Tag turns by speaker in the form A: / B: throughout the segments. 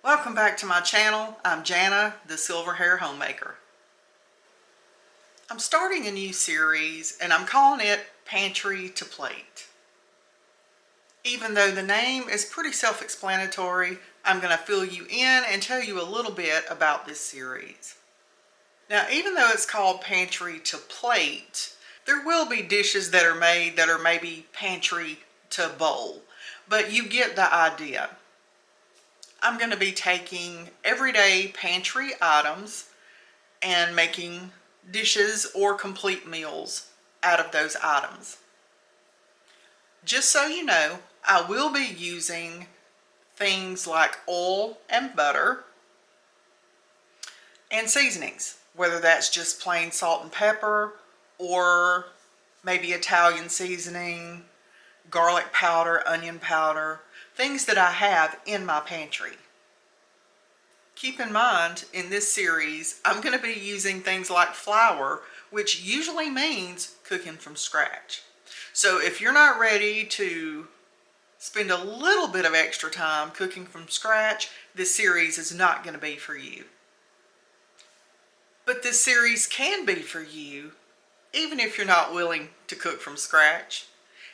A: Welcome back to my channel. I'm Jana, the Silver Hair Homemaker. I'm starting a new series and I'm calling it Pantry to Plate. Even though the name is pretty self-explanatory, I'm going to fill you in and tell you a little bit about this series. Now, even though it's called Pantry to Plate, there will be dishes that are made that are maybe pantry to bowl, but you get the idea. I'm going to be taking everyday pantry items and making dishes or complete meals out of those items. Just so you know, I will be using things like oil and butter and seasonings, whether that's just plain salt and pepper or maybe Italian seasoning, garlic powder, onion powder, things that I have in my pantry. Keep in mind, in this series, I'm going to be using things like flour, which usually means cooking from scratch. So if you're not ready to spend a little bit of extra time cooking from scratch, this series is not going to be for you. But this series can be for you, even if you're not willing to cook from scratch.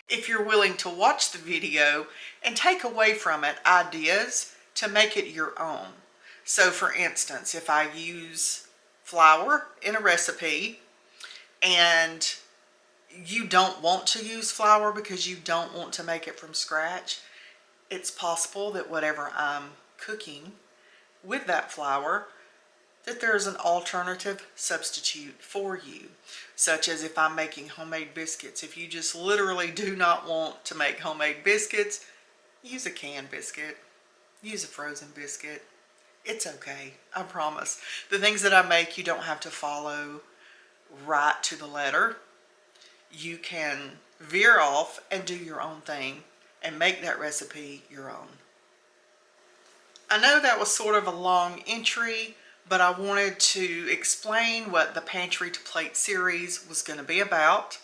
A: If you're willing to watch the video and take away from it ideas to make it your own. So for instance, if I use flour in a recipe and you don't want to use flour because you don't want to make it from scratch, it's possible that whatever I'm cooking with that flour, that there's an alternative substitute for you. Such as if I'm making homemade biscuits. If you just literally do not want to make homemade biscuits, use a canned biscuit. Use a frozen biscuit. It's okay, I promise. The things that I make, you don't have to follow right to the letter. You can veer off and do your own thing and make that recipe your own. I know that was sort of a long entry, but I wanted to explain what the Pantry to Plate series was going to be about.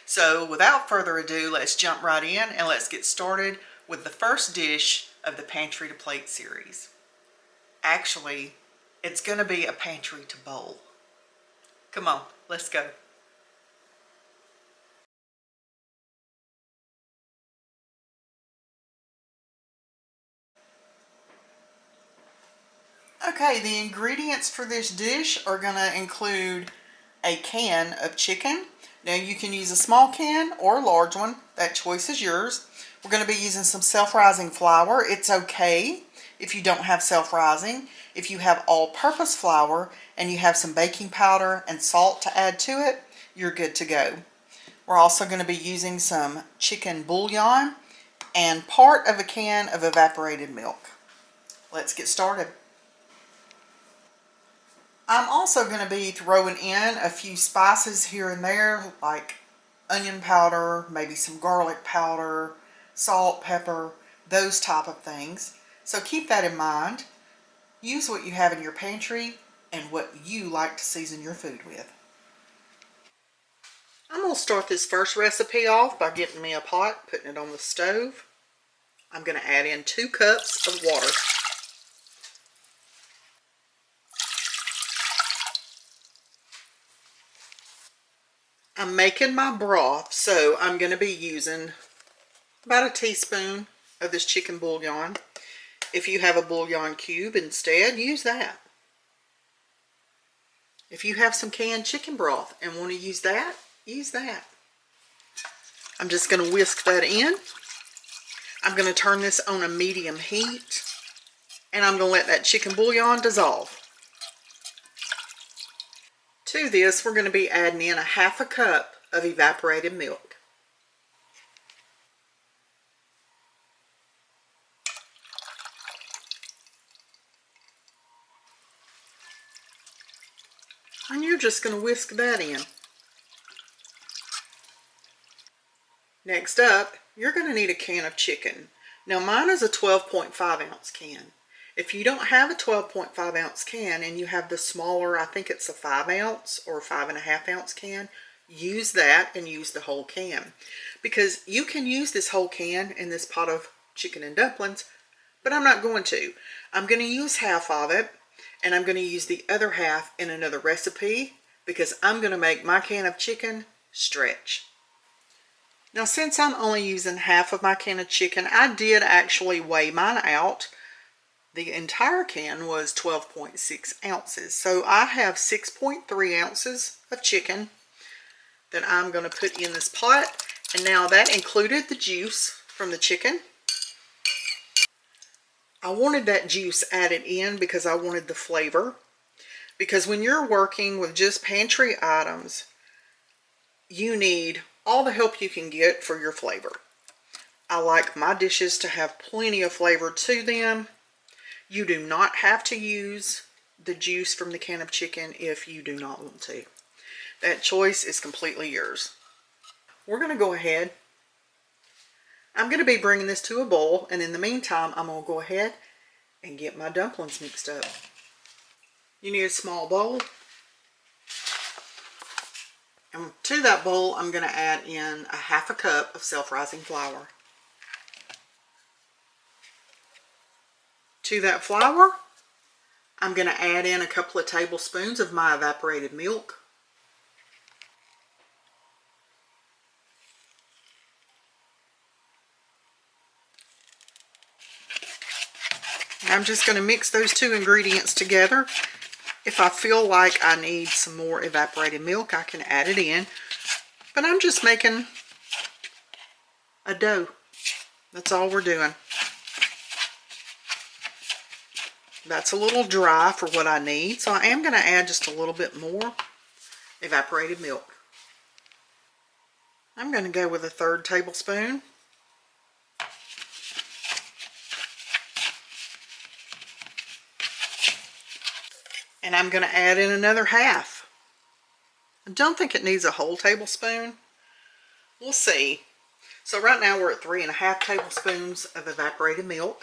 A: So without further ado, let's jump right in and let's get started with the first dish of the Pantry to Plate series. Actually, it's going to be a pantry to bowl. Come on, let's go. Okay, the ingredients for this dish are going to include a can of chicken. Now you can use a small can or a large one. That choice is yours. We're going to be using some self-rising flour. It's okay if you don't have self-rising. If you have all-purpose flour and you have some baking powder and salt to add to it, you're good to go. We're also going to be using some chicken bouillon and part of a can of evaporated milk. Let's get started. I'm also going to be throwing in a few spices here and there, like onion powder, maybe some garlic powder, salt, pepper, those type of things. So keep that in mind. Use what you have in your pantry and what you like to season your food with. I'm going to start this first recipe off by getting me a pot, putting it on the stove. I'm going to add in 2 cups of water. I'm making my broth, so I'm going to be using about a teaspoon of this chicken bouillon. If you have a bouillon cube instead, use that. If you have some canned chicken broth and want to use that, use that. I'm just going to whisk that in. I'm going to turn this on a medium heat, and I'm going to let that chicken bouillon dissolve. To this, we're going to be adding in a half a cup of evaporated milk. And you're just going to whisk that in. Next up, you're going to need a can of chicken. Now mine is a 12.5 ounce can. If you don't have a 12.5 ounce can and you have the smaller, I think it's a 5 ounce or 5.5 ounce can, use that and use the whole can. Because you can use this whole can in this pot of chicken and dumplings, but I'm not going to. I'm going to use half of it, and I'm going to use the other half in another recipe because I'm going to make my can of chicken stretch. Now, since I'm only using half of my can of chicken, I did actually weigh mine out. The entire can was 12.6 ounces. So I have 6.3 ounces of chicken that I'm going to put in this pot. And now that included the juice from the chicken. I wanted that juice added in because I wanted the flavor. Because when you're working with just pantry items, you need all the help you can get for your flavor. I like my dishes to have plenty of flavor to them. You do not have to use the juice from the can of chicken if you do not want to. That choice is completely yours. We're going to go ahead. I'm going to be bringing this to a boil, and in the meantime, I'm going to go ahead and get my dumplings mixed up. You need a small bowl. And to that bowl, I'm going to add in a half a cup of self-rising flour. To that flour, I'm going to add in a couple of tablespoons of my evaporated milk. I'm just going to mix those two ingredients together. If I feel like I need some more evaporated milk, I can add it in. But I'm just making a dough. That's all we're doing. That's a little dry for what I need, so I am going to add just a little bit more evaporated milk. I'm going to go with a 1/3 tablespoon. And I'm going to add in another half. I don't think it needs a whole tablespoon. We'll see. So right now we're at 3.5 tablespoons of evaporated milk.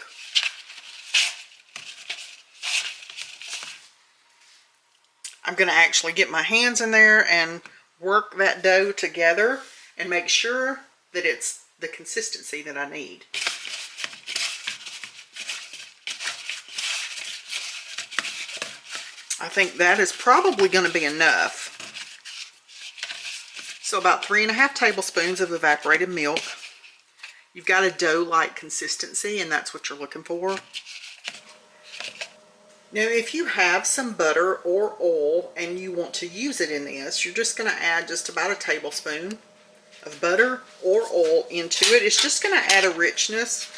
A: I'm going to actually get my hands in there and work that dough together and make sure that it's the consistency that I need. I think that is probably going to be enough. So about 3.5 tablespoons of evaporated milk. You've got a dough-like consistency, and that's what you're looking for. Now, if you have some butter or oil and you want to use it in this, you're just going to add just about a tablespoon of butter or oil into it. It's just going to add a richness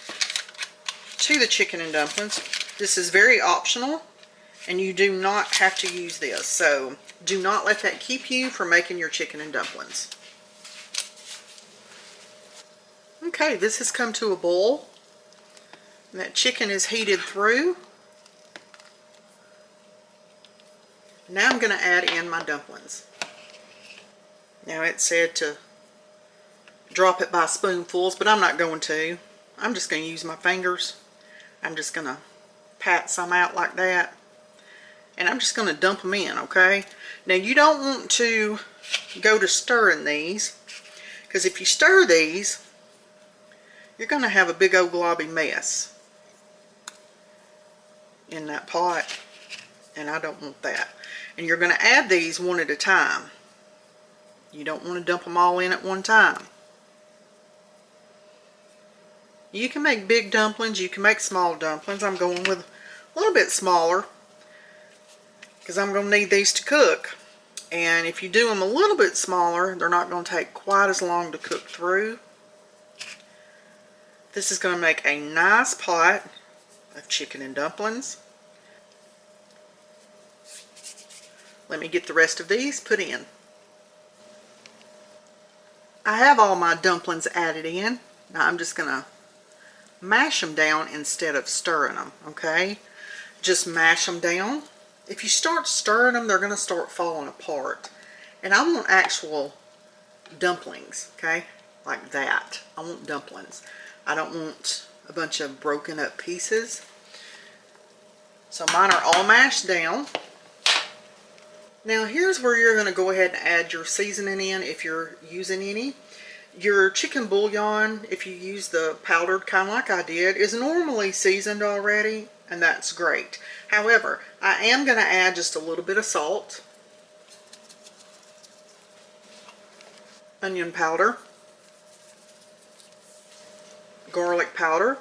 A: to the chicken and dumplings. This is very optional, and you do not have to use this. So do not let that keep you from making your chicken and dumplings. Okay, this has come to a boil. And that chicken is heated through. Now I'm going to add in my dumplings. Now it said to drop it by spoonfuls, but I'm not going to. I'm just going to use my fingers. I'm just going to pat some out like that. And I'm just going to dump them in, okay? Now you don't want to go to stirring these, because if you stir these, you're going to have a big old globby mess in that pot, and I don't want that. And you're going to add these one at a time. You don't want to dump them all in at one time. You can make big dumplings, you can make small dumplings. I'm going with a little bit smaller because I'm going to need these to cook. And if you do them a little bit smaller, they're not going to take quite as long to cook through. This is going to make a nice pot of chicken and dumplings. Let me get the rest of these put in. I have all my dumplings added in. Now I'm just going to mash them down instead of stirring them, okay? Just mash them down. If you start stirring them, they're going to start falling apart. And I want actual dumplings, okay? Like that. I want dumplings. I don't want a bunch of broken up pieces. So mine are all mashed down. Now here's where you're going to go ahead and add your seasoning in if you're using any. Your chicken bouillon, if you use the powdered kind like I did, is normally seasoned already, and that's great. However, I am going to add just a little bit of salt, onion powder, garlic powder.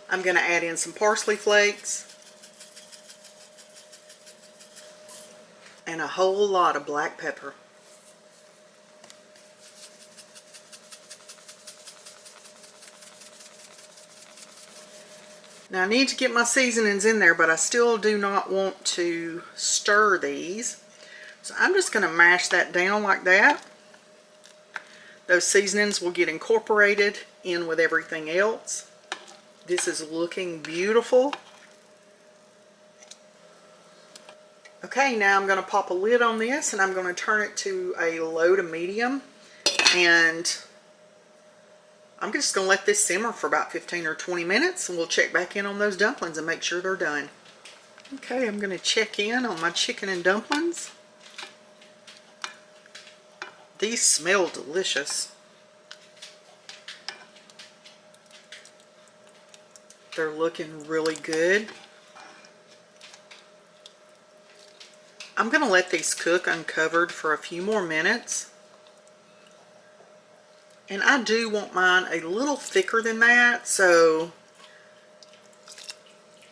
A: I'm going to add in some parsley flakes and a whole lot of black pepper. Now I need to get my seasonings in there, but I still do not want to stir these. So I'm just going to mash that down like that. Those seasonings will get incorporated in with everything else. This is looking beautiful. Okay, now I'm going to pop a lid on this and I'm going to turn it to a low to medium. And I'm just going to let this simmer for about 15 or 20 minutes and we'll check back in on those dumplings and make sure they're done. Okay, I'm going to check in on my chicken and dumplings. These smell delicious. They're looking really good. I'm going to let these cook uncovered for a few more minutes. And I do want mine a little thicker than that, so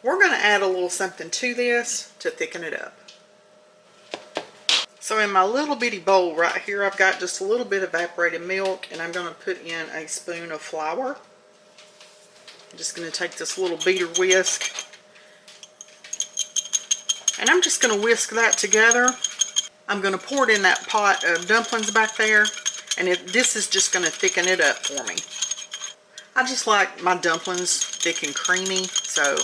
A: we're going to add a little something to this to thicken it up. So in my little bitty bowl right here, I've got just a little bit of evaporated milk, and I'm going to put in a spoon of flour. I'm just going to take this little beater whisk, and I'm just going to whisk that together. I'm going to pour it in that pot of dumplings back there, and this is just going to thicken it up for me. I just like my dumplings thick and creamy, so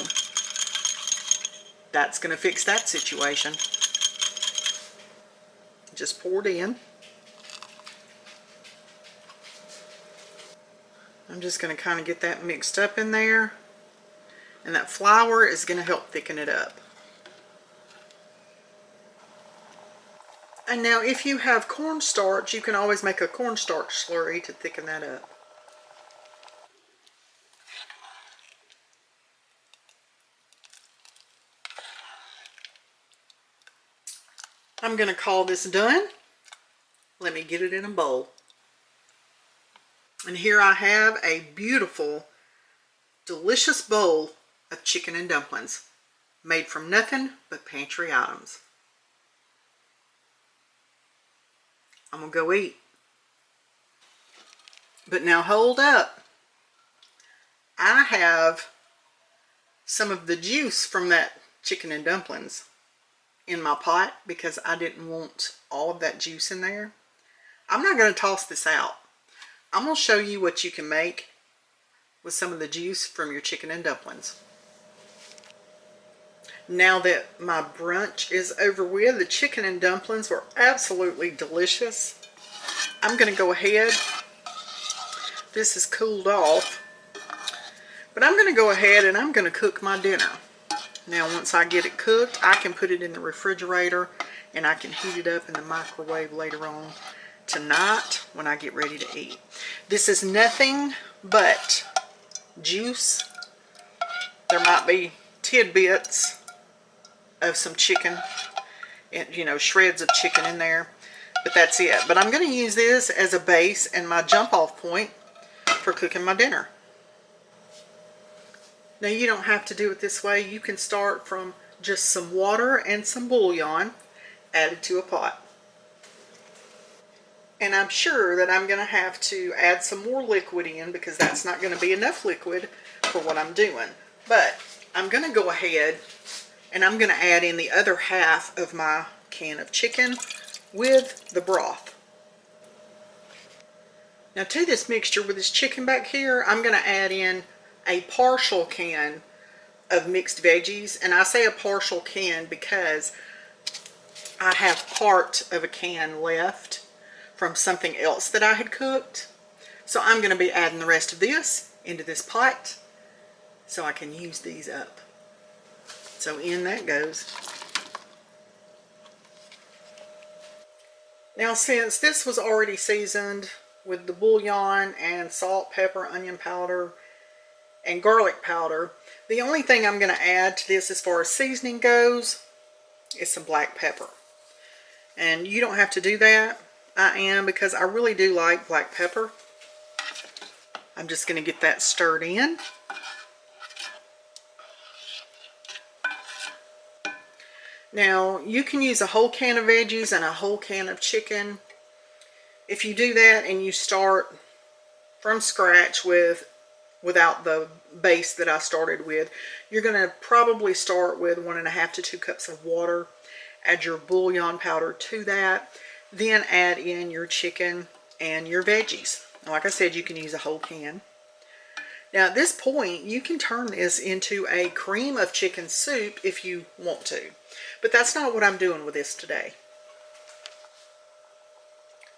A: that's going to fix that situation. Just pour it in. I'm just going to kind of get that mixed up in there, and that flour is going to help thicken it up. And now if you have cornstarch, you can always make a cornstarch slurry to thicken that up. I'm going to call this done. Let me get it in a bowl. And here I have a beautiful, delicious bowl of chicken and dumplings made from nothing but pantry items. I'm going to go eat. But now hold up. I have some of the juice from that chicken and dumplings in my pot because I didn't want all of that juice in there. I'm not going to toss this out. I'm going to show you what you can make with some of the juice from your chicken and dumplings. Now that my brunch is over with, the chicken and dumplings were absolutely delicious. I'm going to go ahead. This is cooled off. But I'm going to go ahead and I'm going to cook my dinner. Now once I get it cooked, I can put it in the refrigerator and I can heat it up in the microwave later on tonight when I get ready to eat. This is nothing but juice. There might be tidbits of some chicken, and shreds of chicken in there, but that's it. But I'm going to use this as a base and my jump off point for cooking my dinner. Now you don't have to do it this way. You can start from just some water and some bouillon added to a pot. And I'm sure that I'm going to have to add some more liquid in because that's not going to be enough liquid for what I'm doing. But I'm going to go ahead and I'm going to add in the other half of my can of chicken with the broth. Now to this mixture with this chicken back here, I'm going to add in a partial can of mixed veggies. And I say a partial can because I have part of a can left from something else that I had cooked. So I'm going to be adding the rest of this into this pot so I can use these up. So in that goes. Now, since this was already seasoned with the bouillon and salt, pepper, onion powder, and garlic powder, the only thing I'm going to add to this as far as seasoning goes is some black pepper. And you don't have to do that. I am, because I really do like black pepper. I'm just going to get that stirred in. Now, you can use a whole can of veggies and a whole can of chicken. If you do that and you start from scratch without the base that I started with, you're going to probably start with 1.5 to 2 cups of water. Add your bouillon powder to that. Then add in your chicken and your veggies. Like I said, you can use a whole can. Now at this point, you can turn this into a cream of chicken soup if you want to. But that's not what I'm doing with this today.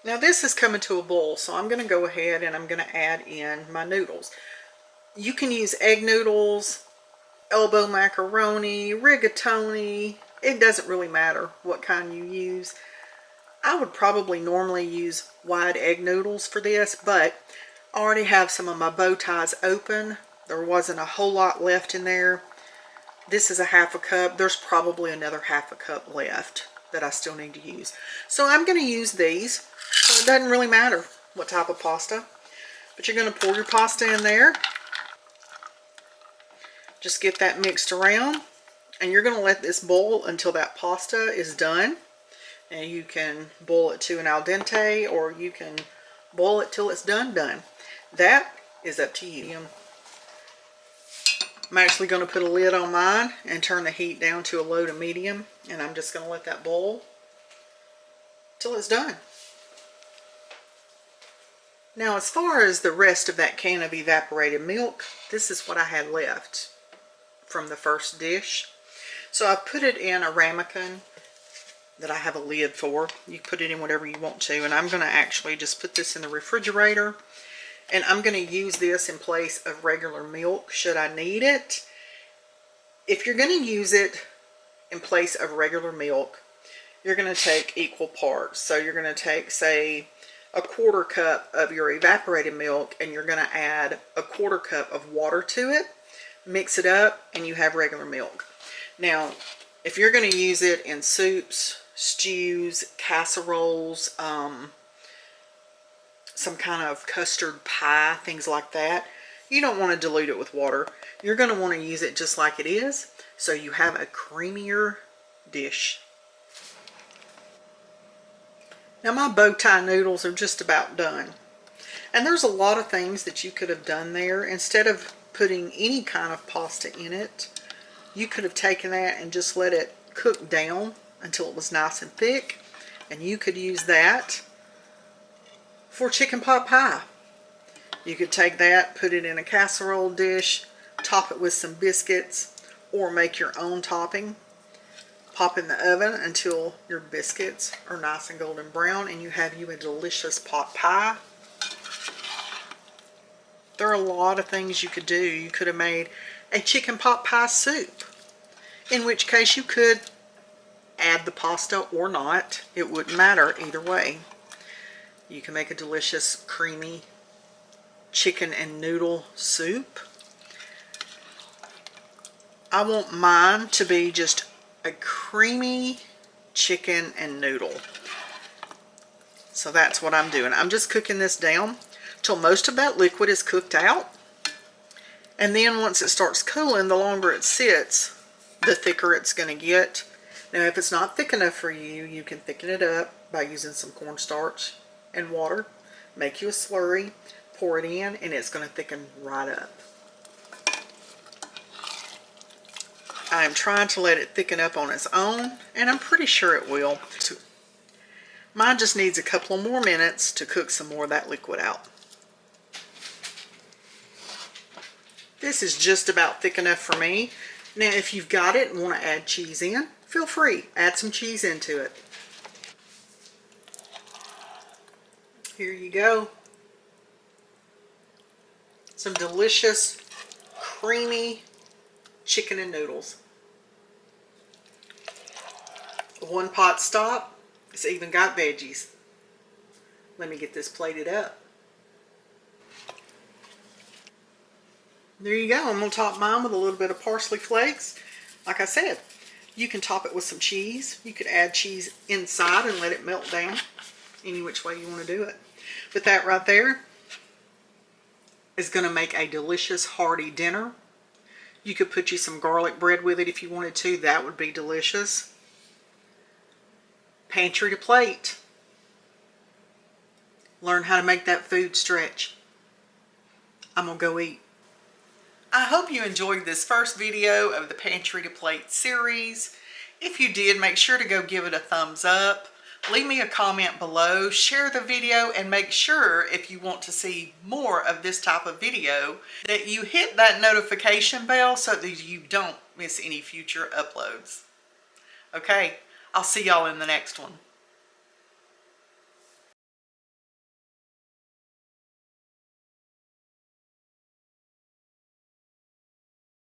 A: Now this is coming to a boil, so I'm going to go ahead and I'm going to add in my noodles. You can use egg noodles, elbow macaroni, rigatoni. It doesn't really matter what kind you use. I would probably normally use wide egg noodles for this, but I already have some of my bow ties open. There wasn't a whole lot left in there. This is a 1/2 cup. There's probably another 1/2 cup left that I still need to use. So I'm going to use these. So it doesn't really matter what type of pasta. But you're going to pour your pasta in there. Just get that mixed around. And you're going to let this boil until that pasta is done. And you can boil it to an al dente, or you can boil it till it's done. That is up to you. I'm actually going to put a lid on mine and turn the heat down to a low to medium, and I'm just going to let that boil till it's done. Now, as far as the rest of that can of evaporated milk, this is what I had left from the first dish. So I put it in a ramekin that I have a lid for. You put it in whatever you want to, and I'm going to actually just put this in the refrigerator. And I'm going to use this in place of regular milk should I need it. If you're going to use it in place of regular milk, you're going to take equal parts. So you're going to take, say, a 1/4 cup of your evaporated milk, and you're going to add a 1/4 cup of water to it. Mix it up, and you have regular milk. Now, if you're going to use it in soups, stews, casseroles, some kind of custard pie, things like that, you don't want to dilute it with water. You're going to want to use it just like it is, so you have a creamier dish. Now my bow tie noodles are just about done. And there's a lot of things that you could have done there. Instead of putting any kind of pasta in it, you could have taken that and just let it cook down until it was nice and thick. And you could use that for chicken pot pie. You could take that, put it in a casserole dish, top it with some biscuits, or make your own topping. Pop in the oven until your biscuits are nice and golden brown, and you have you a delicious pot pie. There are a lot of things you could do. You could have made a chicken pot pie soup, in which case you could add the pasta or not. It wouldn't matter either way. You can make a delicious creamy chicken and noodle soup. I want mine to be just a creamy chicken and noodle. So that's what I'm doing. I'm just cooking this down till most of that liquid is cooked out. And then once it starts cooling, the longer it sits, the thicker it's going to get. Now if it's not thick enough for you, you can thicken it up by using some cornstarch and water. Make you a slurry, pour it in, and it's going to thicken right up. I'm trying to let it thicken up on its own, and I'm pretty sure it will. Mine just needs a couple of more minutes to cook some more of that liquid out. This is just about thick enough for me. Now if you've got it and want to add cheese in, feel free. Add some cheese into it. Here you go. Some delicious, creamy chicken and noodles. One pot stop. It's even got veggies. Let me get this plated up. There you go. I'm going to top mine with a little bit of parsley flakes. Like I said, you can top it with some cheese. You could add cheese inside and let it melt down. Any which way you want to do it. But that right there is going to make a delicious hearty dinner. You could put you some garlic bread with it if you wanted to. That would be delicious. Pantry to plate. Learn how to make that food stretch. I'm going to go eat. I hope you enjoyed this first video of the Pantry to Plate series. If you did, make sure to go give it a thumbs up. Leave me a comment below, share the video, and make sure if you want to see more of this type of video that you hit that notification bell so that you don't miss any future uploads. Okay, I'll see y'all in the next one.